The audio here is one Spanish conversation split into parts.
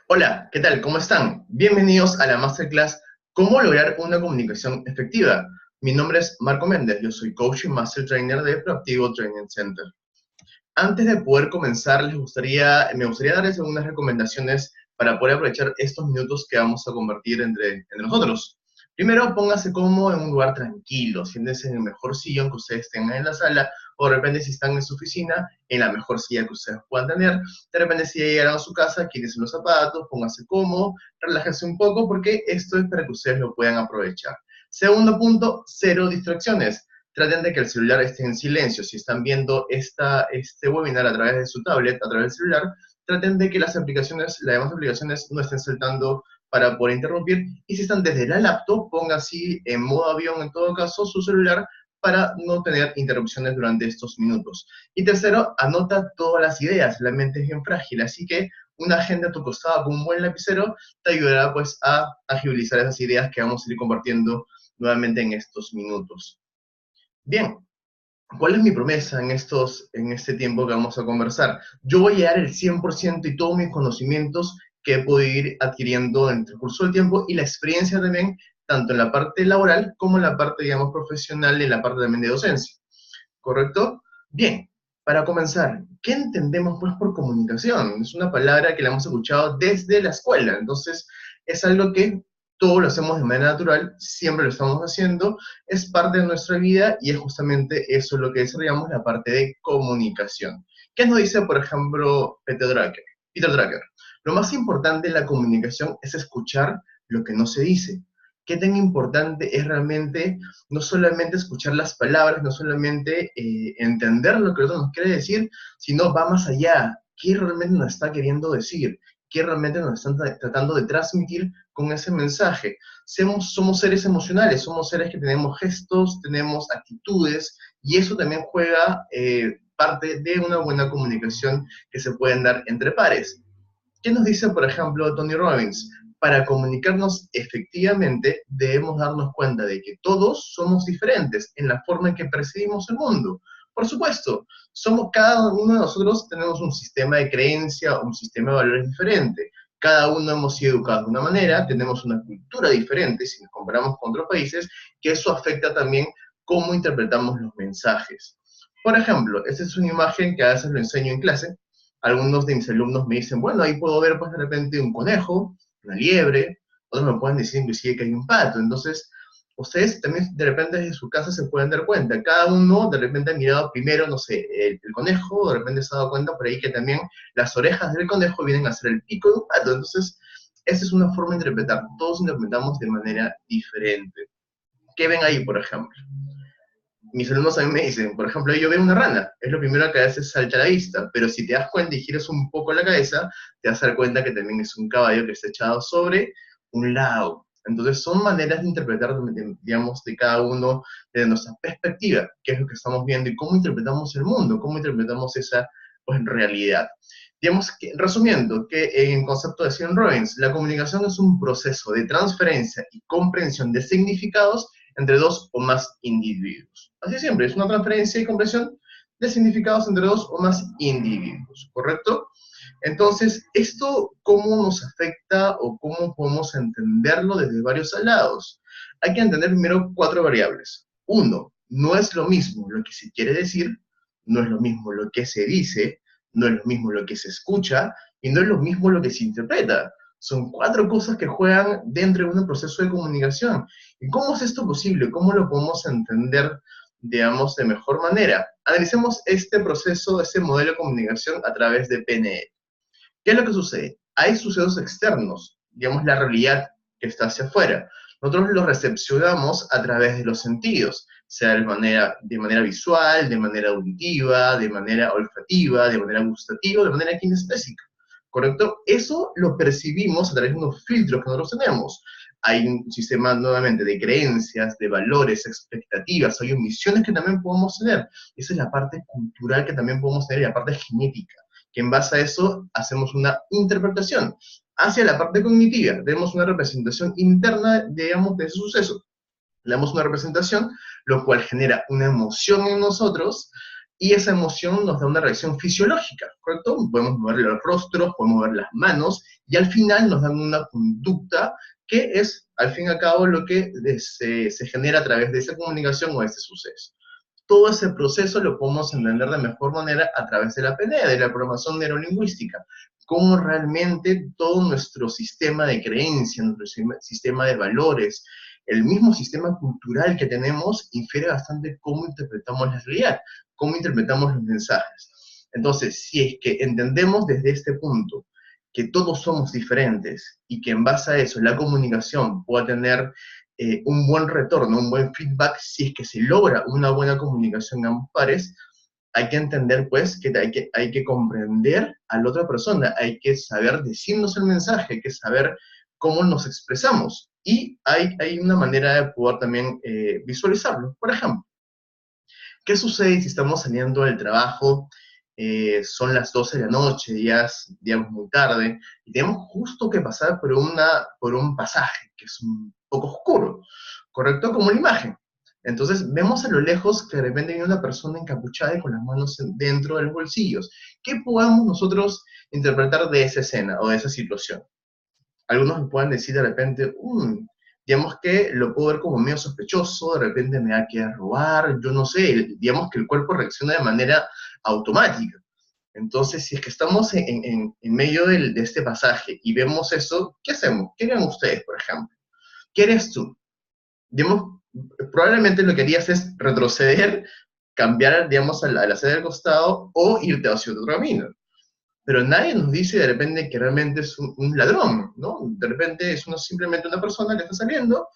Hola, ¿qué tal? ¿Cómo están? Bienvenidos a la Masterclass ¿Cómo lograr una comunicación efectiva? Mi nombre es Marco Méndez, yo soy Coach y Master Trainer de Proactivo Training Center. Antes de poder comenzar, me gustaría darles algunas recomendaciones para poder aprovechar estos minutos que vamos a compartir entre nosotros. Primero, póngase cómodo en un lugar tranquilo, siéntense en el mejor sillón que ustedes tengan en la sala, o de repente si están en su oficina, en la mejor silla que ustedes puedan tener. De repente si ya llegaron a su casa, quítense los zapatos, pónganse cómodo, relájense un poco, porque esto es para que ustedes lo puedan aprovechar. Segundo punto, cero distracciones. Traten de que el celular esté en silencio. Si están viendo este webinar a través de su tablet, a través del celular, traten de que las demás aplicaciones no estén saltando para poder interrumpir. Y si están desde la laptop, ponga así en modo avión, en todo caso, su celular para no tener interrupciones durante estos minutos. Y tercero, anota todas las ideas. La mente es bien frágil, así que una agenda a tu costado con un buen lapicero te ayudará pues a agilizar esas ideas que vamos a ir compartiendo nuevamente en estos minutos. Bien, ¿cuál es mi promesa en este tiempo que vamos a conversar? Yo voy a dar el 100% y todos mis conocimientos que he podido ir adquiriendo en el transcurso del tiempo y la experiencia también, tanto en la parte laboral como en la parte, digamos, profesional y en la parte también de docencia. ¿Correcto? Bien, para comenzar, ¿qué entendemos pues por comunicación? Es una palabra que la hemos escuchado desde la escuela, entonces es algo que todos lo hacemos de manera natural, siempre lo estamos haciendo, es parte de nuestra vida y es justamente eso lo que desarrollamos, la parte de comunicación. ¿Qué nos dice, por ejemplo, Peter Drucker? Peter Drucker, lo más importante en la comunicación es escuchar lo que no se dice. ¿Qué tan importante es realmente no solamente escuchar las palabras, no solamente entender lo que el otro nos quiere decir, sino va más allá? ¿Qué realmente nos está queriendo decir? ¿Qué realmente nos están tratando de transmitir con ese mensaje? Somos seres emocionales, somos seres que tenemos gestos, tenemos actitudes, y eso también juega parte de una buena comunicación que se pueden dar entre pares. ¿Qué nos dice, por ejemplo, Tony Robbins? Para comunicarnos efectivamente debemos darnos cuenta de que todos somos diferentes en la forma en que percibimos el mundo. Por supuesto, cada uno de nosotros tenemos un sistema de creencia, un sistema de valores diferente. Cada uno hemos sido educados de una manera, tenemos una cultura diferente si nos comparamos con otros países, que eso afecta también cómo interpretamos los mensajes. Por ejemplo, esta es una imagen que a veces lo enseño en clase. Algunos de mis alumnos me dicen, bueno, ahí puedo ver pues de repente un conejo, una liebre, otros me pueden decir inclusive que hay un pato. Entonces, ustedes también de repente desde su casa se pueden dar cuenta. Cada uno de repente ha mirado primero, no sé, el conejo, de repente se ha dado cuenta por ahí que también las orejas del conejo vienen a ser el pico de un pato. Entonces, esa es una forma de interpretar. Todos interpretamos de manera diferente. ¿Qué ven ahí, por ejemplo? Mis alumnos a mí me dicen, por ejemplo, yo veo una rana, es lo primero que a veces salta a la vista, pero si te das cuenta y giras un poco la cabeza, te vas a dar cuenta que también es un caballo que está echado sobre un lago. Entonces son maneras de interpretar, digamos, de cada uno, de nuestra perspectiva, qué es lo que estamos viendo y cómo interpretamos el mundo, cómo interpretamos esa pues, realidad. Digamos que, resumiendo, que en concepto de Stephen Robbins, la comunicación es un proceso de transferencia y comprensión de significados entre dos o más individuos. Así siempre, es una transferencia y comprensión de significados entre dos o más individuos, ¿correcto? Entonces, ¿esto cómo nos afecta o cómo podemos entenderlo desde varios lados? Hay que entender primero cuatro variables. Uno, no es lo mismo lo que se quiere decir, no es lo mismo lo que se dice, no es lo mismo lo que se escucha y no es lo mismo lo que se interpreta. Son cuatro cosas que juegan dentro de un proceso de comunicación. ¿Y cómo es esto posible? ¿Cómo lo podemos entender, digamos, de mejor manera? Analicemos este proceso, este modelo de comunicación a través de PNL. ¿Qué es lo que sucede? Hay sucesos externos, digamos, la realidad que está hacia afuera. Nosotros lo recepcionamos a través de los sentidos, sea de manera visual, de manera auditiva, de manera olfativa, de manera gustativa, de manera kinestésica. ¿Correcto? Eso lo percibimos a través de unos filtros que nosotros tenemos. Hay un sistema nuevamente de creencias, de valores, expectativas, hay omisiones que también podemos tener. Esa es la parte cultural que también podemos tener y la parte genética, que en base a eso hacemos una interpretación. Hacia la parte cognitiva, tenemos una representación interna, digamos, de ese suceso. Le damos una representación, lo cual genera una emoción en nosotros, y esa emoción nos da una reacción fisiológica, ¿correcto? Podemos mover los rostros, podemos mover las manos, y al final nos dan una conducta que es, al fin y al cabo, lo que se genera a través de esa comunicación o de ese suceso. Todo ese proceso lo podemos entender de mejor manera a través de la PNL, de la programación neurolingüística, cómo realmente todo nuestro sistema de creencias, nuestro sistema de valores, el mismo sistema cultural que tenemos, infiere bastante cómo interpretamos la realidad, cómo interpretamos los mensajes. Entonces, si es que entendemos desde este punto que todos somos diferentes y que en base a eso la comunicación pueda tener un buen retorno, un buen feedback, si es que se logra una buena comunicación en ambos pares, hay que entender pues que hay que comprender a la otra persona, hay que saber decirnos el mensaje, hay que saber cómo nos expresamos. Y hay una manera de poder también visualizarlo. Por ejemplo, ¿qué sucede si estamos saliendo del trabajo, son las 12 de la noche, ya es, digamos, muy tarde, y tenemos justo que pasar por un pasaje que es un poco oscuro, ¿correcto? Como la imagen. Entonces vemos a lo lejos que de repente hay una persona encapuchada y con las manos dentro de los bolsillos. ¿Qué podemos nosotros interpretar de esa escena o de esa situación? Algunos me pueden decir de repente, digamos que lo puedo ver como medio sospechoso, de repente me va a querer robar, yo no sé, digamos que el cuerpo reacciona de manera automática. Entonces, si es que estamos en medio de este pasaje y vemos eso, ¿qué hacemos? ¿Qué harían ustedes, por ejemplo? ¿Qué eres tú? Digamos, probablemente lo que harías es retroceder, cambiar, digamos, a la sede del costado o irte hacia otro camino. Pero nadie nos dice de repente que realmente es un ladrón, ¿no? De repente es simplemente una persona que está saliendo,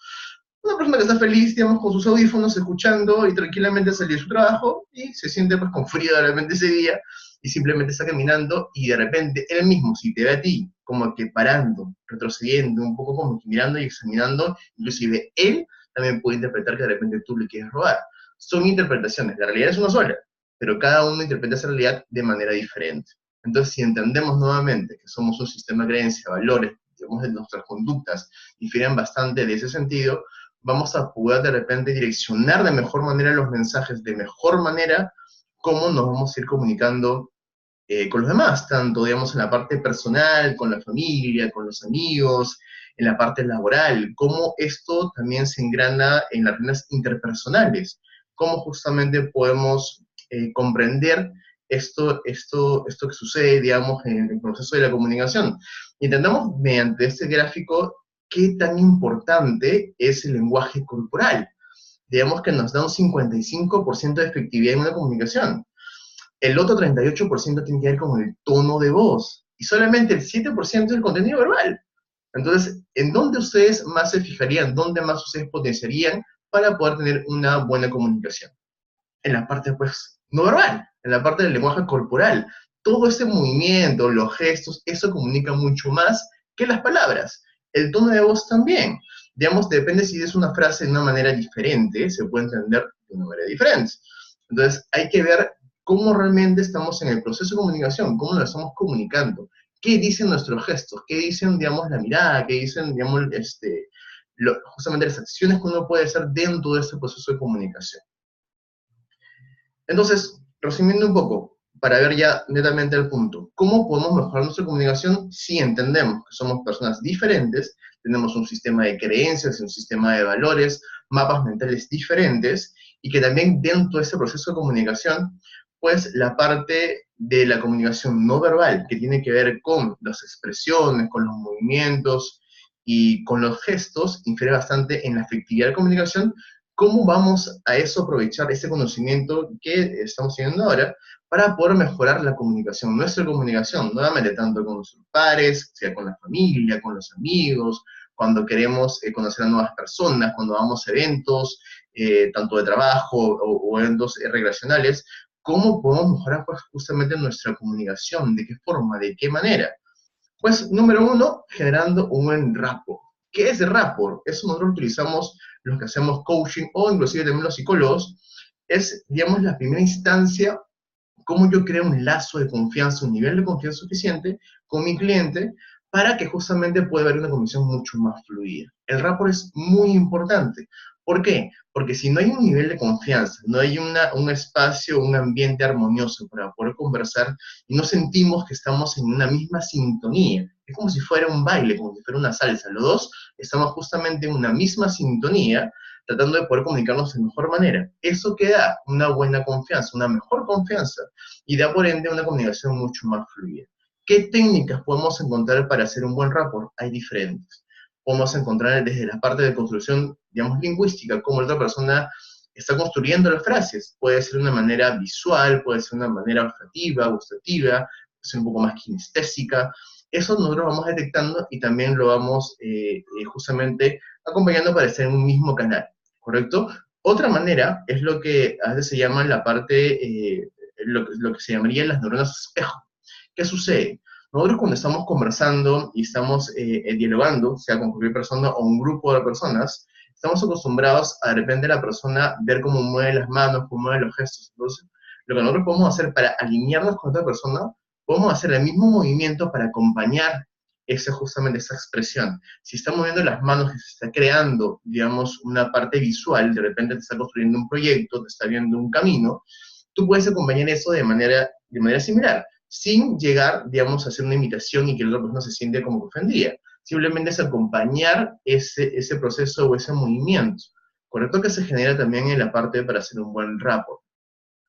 una persona que está feliz, digamos, con sus audífonos, escuchando y tranquilamente salió de su trabajo y se siente pues con frío de repente ese día y simplemente está caminando y de repente él mismo, si te ve a ti como que parando, retrocediendo, un poco como que mirando y examinando, inclusive él también puede interpretar que de repente tú le quieres robar. Son interpretaciones, la realidad es una sola, pero cada uno interpreta esa realidad de manera diferente. Entonces, si entendemos nuevamente que somos un sistema de creencias, valores, digamos, de nuestras conductas difieren bastante de ese sentido, vamos a poder de repente direccionar de mejor manera los mensajes, de mejor manera cómo nos vamos a ir comunicando con los demás, tanto, digamos, en la parte personal, con la familia, con los amigos, en la parte laboral, cómo esto también se engrana en las relaciones interpersonales, cómo justamente podemos comprender esto que sucede, digamos, en el proceso de la comunicación. Intentamos, mediante este gráfico, qué tan importante es el lenguaje corporal. Digamos que nos da un 55% de efectividad en una comunicación. El otro 38% tiene que ver con el tono de voz. Y solamente el 7% es el contenido verbal. Entonces, ¿en dónde ustedes más se fijarían? ¿Dónde más ustedes potenciarían para poder tener una buena comunicación? En la parte, pues, no verbal, en la parte del lenguaje corporal. Todo ese movimiento, los gestos, eso comunica mucho más que las palabras. El tono de voz también. Digamos, depende si es una frase de una manera diferente, se puede entender de una manera diferente. Entonces, hay que ver cómo realmente estamos en el proceso de comunicación, cómo lo estamos comunicando, qué dicen nuestros gestos, qué dicen, digamos, la mirada, qué dicen, digamos, justamente las acciones que uno puede hacer dentro de ese proceso de comunicación. Entonces, resumiendo un poco, para ver ya netamente el punto, ¿cómo podemos mejorar nuestra comunicación si entendemos que somos personas diferentes, tenemos un sistema de creencias, un sistema de valores, mapas mentales diferentes, y que también dentro de ese proceso de comunicación, pues la parte de la comunicación no verbal, que tiene que ver con las expresiones, con los movimientos y con los gestos, infiere bastante en la efectividad de la comunicación. ¿Cómo vamos a eso aprovechar ese conocimiento que estamos teniendo ahora para poder mejorar la comunicación, nuestra comunicación, nuevamente, tanto con nuestros pares, sea con la familia, con los amigos, cuando queremos conocer a nuevas personas, cuando vamos a eventos, tanto de trabajo o eventos recreacionales? ¿Cómo podemos mejorar pues, justamente nuestra comunicación? ¿De qué forma? ¿De qué manera? Pues, número uno, generando un buen rapport. ¿Qué es rapport? Eso nosotros utilizamos los que hacemos coaching o inclusive también los psicólogos. Es, digamos, la primera instancia, cómo yo creo un lazo de confianza, un nivel de confianza suficiente con mi cliente para que justamente pueda haber una conexión mucho más fluida. El rapport es muy importante. ¿Por qué? Porque si no hay un nivel de confianza, no hay un espacio, un ambiente armonioso para poder conversar y no sentimos que estamos en una misma sintonía, es como si fuera un baile, como si fuera una salsa. Los dos estamos justamente en una misma sintonía, tratando de poder comunicarnos de mejor manera. Eso que da una buena confianza, una mejor confianza, y da por ende una comunicación mucho más fluida. ¿Qué técnicas podemos encontrar para hacer un buen rapport? Hay diferentes. Podemos encontrar desde la parte de construcción, digamos, lingüística, cómo la otra persona está construyendo las frases. Puede ser de una manera visual, puede ser de una manera olfativa, gustativa, puede ser un poco más kinestésica. Eso nosotros vamos detectando y también lo vamos justamente acompañando para estar en un mismo canal, ¿correcto? Otra manera es lo que a veces se llama la parte, lo que se llamaría las neuronas espejo. ¿Qué sucede? Nosotros cuando estamos conversando y estamos dialogando, sea con cualquier persona o un grupo de personas, estamos acostumbrados a de repente la persona ver cómo mueve las manos, cómo mueve los gestos. Entonces, lo que nosotros podemos hacer para alinearnos con otra persona, podemos hacer el mismo movimiento para acompañar justamente esa expresión. Si está moviendo las manos, que se está creando, digamos, una parte visual, de repente te está construyendo un proyecto, te está viendo un camino, tú puedes acompañar eso de manera similar, sin llegar, digamos, a hacer una imitación y que la otra persona se siente como que ofendida. Simplemente es acompañar ese proceso o ese movimiento, ¿correcto? Que se genera también en la parte para hacer un buen rapport.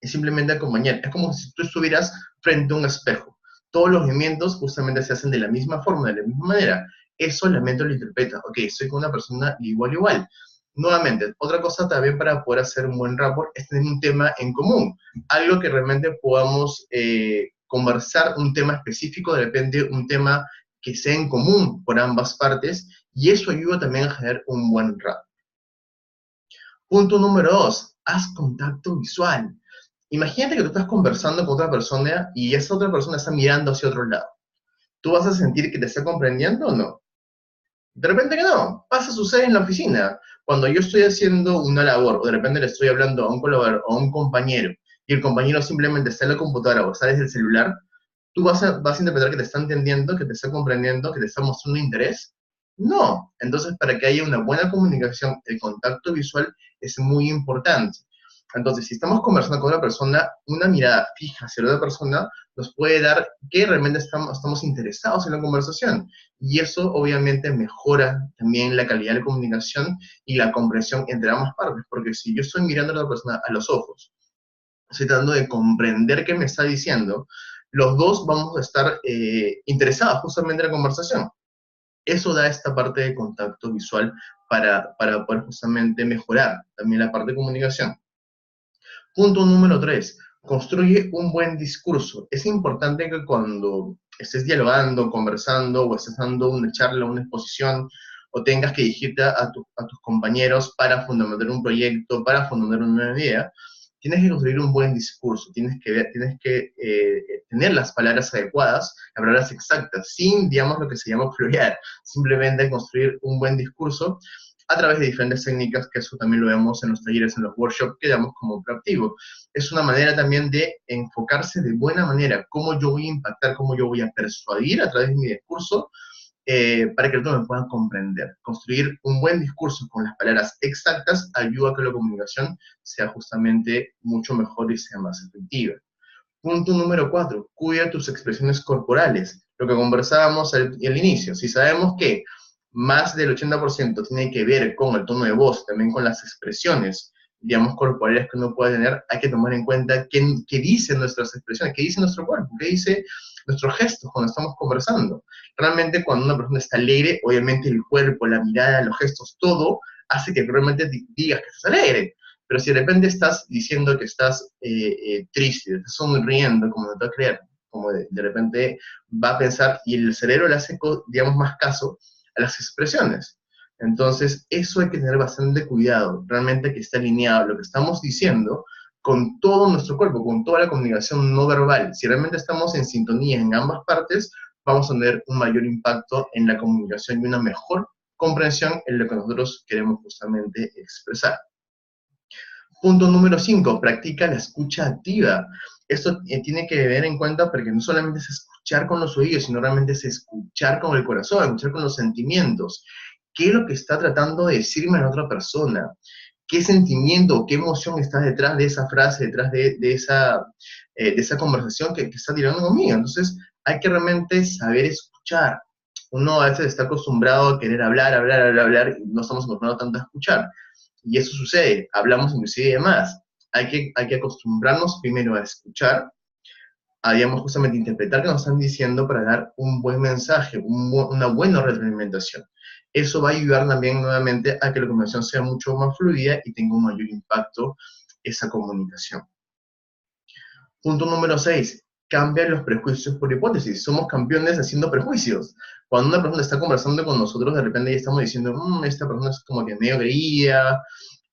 Es simplemente acompañar. Es como si tú estuvieras frente a un espejo. Todos los movimientos justamente se hacen de la misma forma, de la misma manera. Eso la mente lo interpreta. Ok, soy con una persona igual, igual. Nuevamente, otra cosa también para poder hacer un buen rapport es tener un tema en común. Algo que realmente podamos conversar, un tema específico, de repente un tema que sea en común por ambas partes, y eso ayuda también a generar un buen rapport. Punto número 2, haz contacto visual. Imagínate que tú estás conversando con otra persona y esa otra persona está mirando hacia otro lado. ¿Tú vas a sentir que te está comprendiendo o no? De repente que no. Pasa, sucede en la oficina. Cuando yo estoy haciendo una labor o de repente le estoy hablando a un colaborador o a un compañero y el compañero simplemente está en la computadora o está desde el celular, tú vas a interpretar que te está entendiendo, que te está comprendiendo, que te está mostrando interés. No. Entonces, para que haya una buena comunicación, el contacto visual es muy importante. Entonces, si estamos conversando con una persona, una mirada fija hacia la otra persona nos puede dar que realmente estamos interesados en la conversación. Y eso obviamente mejora también la calidad de comunicación y la comprensión entre ambas partes. Porque si yo estoy mirando a la otra persona a los ojos, estoy tratando de comprender qué me está diciendo, los dos vamos a estar interesados justamente en la conversación. Eso da esta parte de contacto visual para poder justamente mejorar también la parte de comunicación. Punto número 3, construye un buen discurso. Es importante que cuando estés dialogando, conversando o estés dando una charla, una exposición, o tengas que dirigirte a tus compañeros para fundamentar un proyecto, para fundamentar una nueva idea, tienes que construir un buen discurso, tienes que tener las palabras adecuadas, las palabras exactas, sin, digamos, lo que se llama florear, simplemente construir un buen discurso a través de diferentes técnicas, que eso también lo vemos en los talleres, en los workshops que damos como proactivo. Es una manera también de enfocarse de buena manera, cómo yo voy a impactar, cómo yo voy a persuadir a través de mi discurso, para que el otro me pueda comprender. Construir un buen discurso con las palabras exactas ayuda a que la comunicación sea justamente mucho mejor y sea más efectiva. Punto número 4, cuida tus expresiones corporales. Lo que conversábamos al inicio. Si sabemos que más del 80% tiene que ver con el tono de voz, también con las expresiones, digamos, corporales que uno puede tener, hay que tomar en cuenta qué dicen nuestras expresiones, qué dice nuestro cuerpo, qué dice nuestros gestos cuando estamos conversando. Realmente cuando una persona está alegre, obviamente el cuerpo, la mirada, los gestos, todo hace que realmente digas que estás alegre. Pero si de repente estás diciendo que estás triste, estás sonriendo, como no te va a creer, como de repente va a pensar, y el cerebro le hace, digamos, más caso a las expresiones. Entonces, eso hay que tener bastante cuidado, realmente que esté alineado lo que estamos diciendo con todo nuestro cuerpo, con toda la comunicación no verbal. Si realmente estamos en sintonía en ambas partes, vamos a tener un mayor impacto en la comunicación y una mejor comprensión en lo que nosotros queremos justamente expresar. Punto número 5, practica la escucha activa. Esto tiene que ver en cuenta porque no solamente es escuchar con los oídos, sino realmente es escuchar con el corazón, escuchar con los sentimientos. ¿Qué es lo que está tratando de decirme la otra persona? qué sentimiento o qué emoción está detrás de esa frase, detrás de esa conversación que está tirando conmigo. Entonces, hay que realmente saber escuchar. Uno a veces está acostumbrado a querer hablar, hablar, hablar, hablar, y no estamos acostumbrados tanto a escuchar. Y eso sucede, hablamos inclusive de más. Hay que acostumbrarnos primero a escuchar, a, digamos, justamente interpretar qué nos están diciendo para dar un buen mensaje, una buena retroalimentación. Eso va a ayudar también nuevamente a que la comunicación sea mucho más fluida y tenga un mayor impacto esa comunicación. Punto número 6. Cambia los prejuicios por hipótesis. Somos campeones haciendo prejuicios. Cuando una persona está conversando con nosotros, de repente ya estamos diciendo, esta persona es como que medio creía,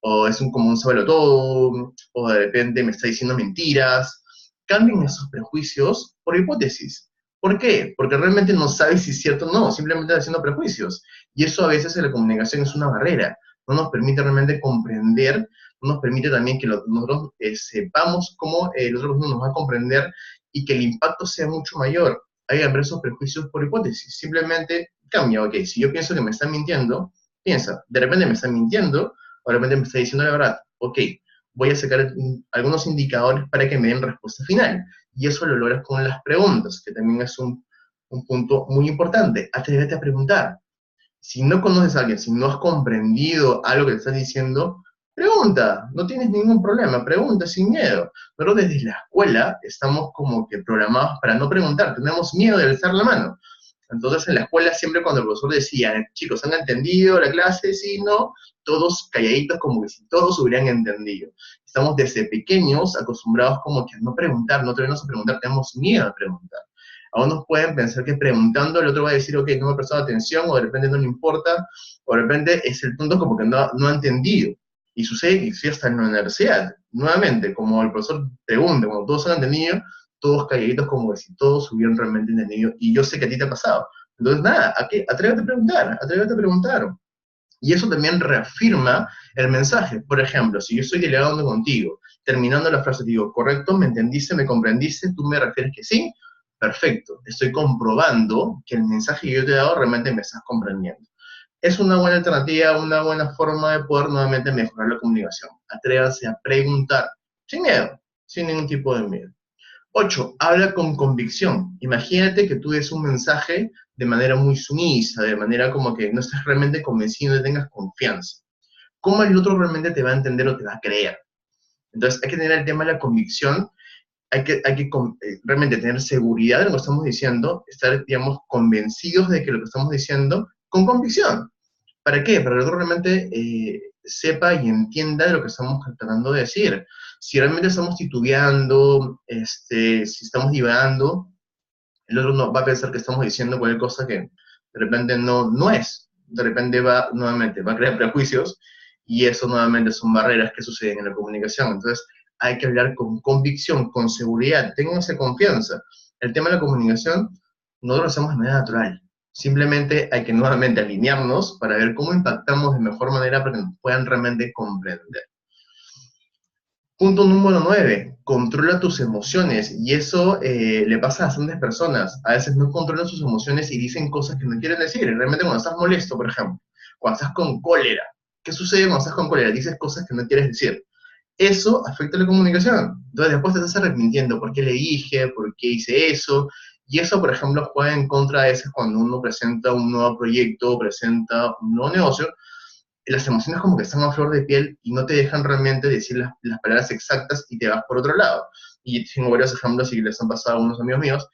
o es como un todo, o de repente me está diciendo mentiras. Cambien esos prejuicios por hipótesis. ¿Por qué? Porque realmente no sabes si es cierto o no, simplemente haciendo prejuicios. Y eso a veces en la comunicación es una barrera. No nos permite realmente comprender, no nos permite también que nosotros sepamos cómo el otro nos va a comprender y que el impacto sea mucho mayor. Hay que cambiar esos prejuicios por hipótesis. Simplemente cambia, ok, si yo pienso que me están mintiendo, piensa, de repente me están mintiendo, o de repente me está diciendo la verdad. Ok, voy a sacar algunos indicadores para que me den respuesta final. Y eso lo logras con las preguntas, que también es un punto muy importante. Atrévete a preguntar. Si no conoces a alguien, si no has comprendido algo que te están diciendo, pregunta, no tienes ningún problema, pregunta sin miedo. Pero desde la escuela estamos como que programados para no preguntar, tenemos miedo de alzar la mano. Entonces en la escuela siempre cuando el profesor decía, chicos, ¿han entendido la clase? Sí, no, todos calladitos como que si todos hubieran entendido. Estamos desde pequeños acostumbrados como que a no preguntar, no atrevernos a preguntar, tenemos miedo a preguntar. A unos pueden pensar que preguntando el otro va a decir, ok, no me ha prestado atención, o de repente no le importa, o de repente es el punto como que no ha entendido. Y sucede que si hasta en la universidad, nuevamente, como el profesor pregunta, como todos han entendido, todos calladitos como que si todos hubieran realmente entendido, y yo sé que a ti te ha pasado. Entonces, nada, atrévete a preguntar, atrévete a preguntar. Y eso también reafirma el mensaje. Por ejemplo, si yo estoy dialogando contigo, terminando la frase, digo, correcto, me entendiste, me comprendiste, tú me refieres que sí, perfecto. Estoy comprobando que el mensaje que yo te he dado realmente me estás comprendiendo. Es una buena alternativa, una buena forma de poder nuevamente mejorar la comunicación. Atrévase a preguntar, sin miedo, sin ningún tipo de miedo. 8. Habla con convicción. Imagínate que tú des un mensaje de manera muy sumisa, de manera como que no estás realmente convencido, no tengas confianza. ¿Cómo el otro realmente te va a entender o te va a creer? Entonces hay que tener el tema de la convicción, hay que realmente tener seguridad de lo que estamos diciendo, estar, digamos, convencidos de que lo que estamos diciendo con convicción. ¿Para qué? Para que el otro realmente sepa y entienda de lo que estamos tratando de decir. Si realmente estamos titubeando, si estamos divagando, el otro no, va a pensar que estamos diciendo cualquier cosa que de repente no es. De repente nuevamente, va a crear prejuicios y eso nuevamente son barreras que suceden en la comunicación. Entonces, hay que hablar con convicción, con seguridad, ténganse confianza. El tema de la comunicación, nosotros lo hacemos de manera natural. Simplemente hay que nuevamente alinearnos para ver cómo impactamos de mejor manera para que nos puedan realmente comprender. Punto número 9, controla tus emociones. Y eso le pasa a bastantes personas. A veces no controlan sus emociones y dicen cosas que no quieren decir. Realmente cuando estás molesto, por ejemplo, cuando estás con cólera, ¿qué sucede cuando estás con cólera? Dices cosas que no quieres decir. Eso afecta la comunicación. Entonces después te estás arrepintiendo, ¿por qué le dije? ¿Por qué hice eso? Y eso, por ejemplo, juega en contra a veces cuando uno presenta un nuevo proyecto, presenta un nuevo negocio, las emociones como que están a flor de piel y no te dejan realmente decir las palabras exactas y te vas por otro lado. Y tengo varios ejemplos y les han pasado a unos amigos míos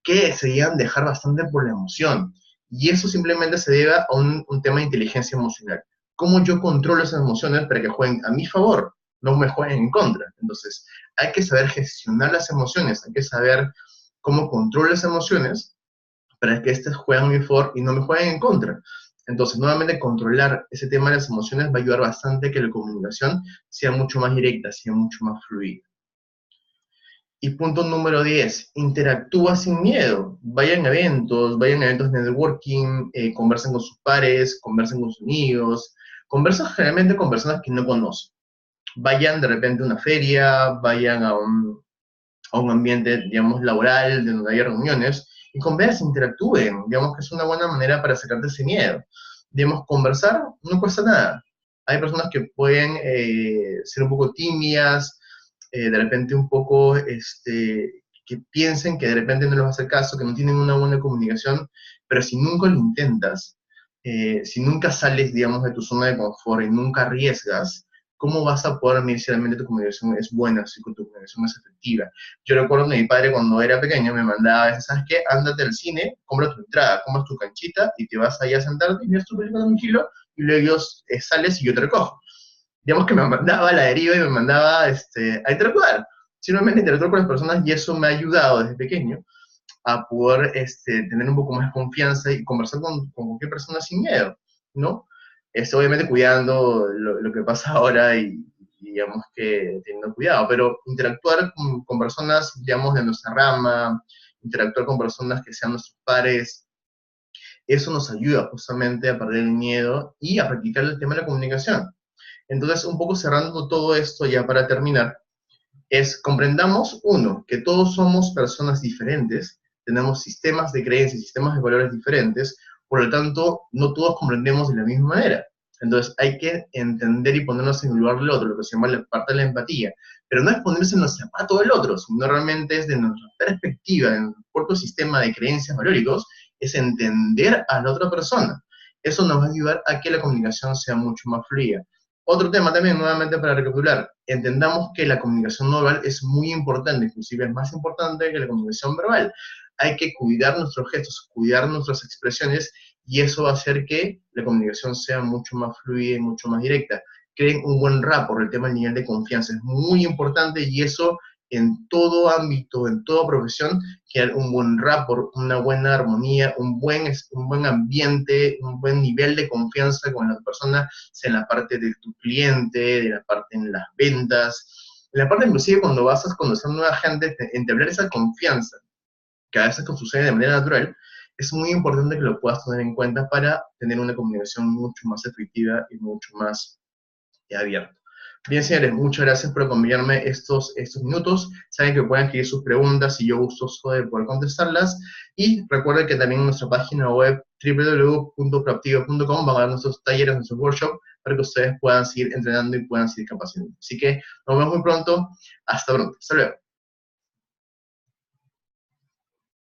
que se llegan a dejar bastante por la emoción. Y eso simplemente se debe a un tema de inteligencia emocional. ¿Cómo yo controlo esas emociones para que jueguen a mi favor? No me jueguen en contra. Entonces, hay que saber gestionar las emociones, hay que saber cómo controlo las emociones para que éstas jueguen a mi favor y no me jueguen en contra. Entonces, nuevamente, controlar ese tema de las emociones va a ayudar bastante a que la comunicación sea mucho más directa, sea mucho más fluida. Y punto número 10, interactúa sin miedo. Vayan a eventos de networking, conversen con sus pares, conversen con sus amigos, conversen generalmente con personas que no conocen. Vayan de repente a una feria, vayan a un ambiente, digamos, laboral, de donde haya reuniones, y conversen, interactúen, digamos que es una buena manera para sacarte ese miedo. Digamos, conversar no cuesta nada. Hay personas que pueden ser un poco tímidas, de repente un poco, que piensen que de repente no les va a hacer caso, que no tienen una buena comunicación, pero si nunca lo intentas, si nunca sales, digamos, de tu zona de confort y nunca arriesgas, ¿cómo vas a poder medir si realmente tu comunicación es buena, si tu comunicación es efectiva? Yo recuerdo que mi padre cuando era pequeño me mandaba a veces, ¿sabes qué? Ándate al cine, compra tu entrada, compras tu canchita y te vas allá a sentarte y miras tu película tranquilo y luego sales y yo te recojo. Digamos que me mandaba a la deriva y me mandaba a interactuar. Simplemente interactuar con las personas y eso me ha ayudado desde pequeño a poder tener un poco más de confianza y conversar con cualquier persona sin miedo, ¿no? Obviamente cuidando lo que pasa ahora y digamos que teniendo cuidado, pero interactuar con personas, digamos, de nuestra rama, interactuar con personas que sean nuestros pares, eso nos ayuda justamente a perder el miedo y a practicar el tema de la comunicación. Entonces, un poco cerrando todo esto ya para terminar, comprendamos, uno, que todos somos personas diferentes, tenemos sistemas de creencias, sistemas de valores diferentes, por lo tanto, no todos comprendemos de la misma manera. Entonces, hay que entender y ponernos en el lugar del otro, lo que se llama la parte de la empatía. Pero no es ponerse en los zapatos del otro, sino realmente es de nuestra perspectiva, en nuestro propio sistema de creencias valóricos, es entender a la otra persona. Eso nos va a ayudar a que la comunicación sea mucho más fluida. Otro tema también, nuevamente para recapitular, entendamos que la comunicación no verbal es muy importante, inclusive es más importante que la comunicación verbal. Hay que cuidar nuestros gestos, cuidar nuestras expresiones y eso va a hacer que la comunicación sea mucho más fluida y mucho más directa. Creen un buen rapport, el tema del nivel de confianza es muy importante y eso en todo ámbito, en toda profesión, crear un buen rapport, una buena armonía, un buen ambiente, un buen nivel de confianza con la persona, sea en la parte de tu cliente, de la parte en las ventas, en la parte inclusive cuando vas a conocer nueva gente, entablar esa confianza, que a veces sucede de manera natural, es muy importante que lo puedas tener en cuenta para tener una comunicación mucho más efectiva y mucho más abierta. Bien, señores, muchas gracias por acompañarme estos minutos. Saben que pueden escribir sus preguntas y yo gustoso de poder contestarlas. Y recuerden que también en nuestra página web www.proactivo.com van a ver nuestros talleres, nuestros workshops, para que ustedes puedan seguir entrenando y puedan seguir capacitando. Así que nos vemos muy pronto. Hasta pronto. Hasta luego.